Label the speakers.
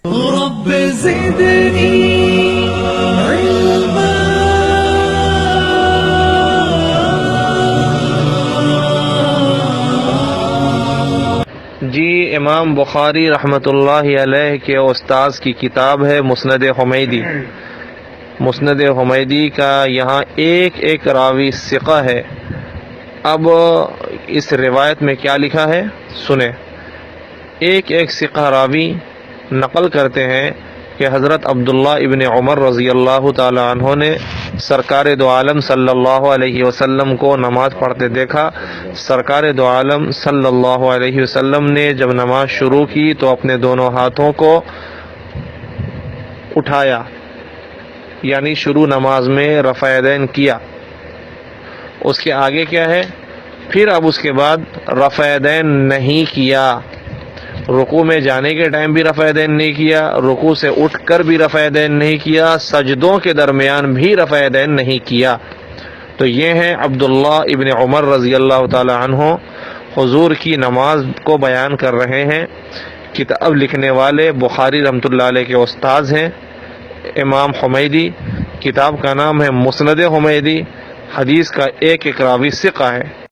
Speaker 1: رب زدنی علما۔
Speaker 2: جی، امام بخاری رحمۃ اللہ علیہ کے استاذ کی کتاب ہے مسند حمیدی۔ مسند حمیدی کا یہاں ایک ایک راوی ثقہ ہے۔ اب اس روایت میں کیا لکھا ہے سنیں۔ ایک ایک ثقہ راوی نقل کرتے ہیں کہ حضرت عبداللہ ابن عمر رضی اللہ تعالی عنہ نے سرکار دو عالم صلی اللہ علیہ وسلم کو نماز پڑھتے دیکھا۔ سرکار دو عالم صلی اللہ علیہ وسلم نے جب نماز شروع کی تو اپنے دونوں ہاتھوں کو اٹھایا، یعنی شروع نماز میں رفع یدین کیا۔ اس کے آگے کیا ہے؟ پھر اب اس کے بعد رفع یدین نہیں کیا۔ رکوع میں جانے کے ٹائم بھی رفع یدین نہیں کیا، رکوع سے اٹھ کر بھی رفع یدین نہیں کیا، سجدوں کے درمیان بھی رفع یدین نہیں کیا۔ تو یہ ہیں عبداللہ ابن عمر رضی اللہ تعالی عنہ، حضور کی نماز کو بیان کر رہے ہیں۔ کتاب لکھنے والے بخاری رحمۃ اللہ علیہ کے استاذ ہیں امام حمیدی۔ کتاب کا نام ہے مسند حمیدی۔ حدیث کا ایک ایک راوی ثقہ ہے۔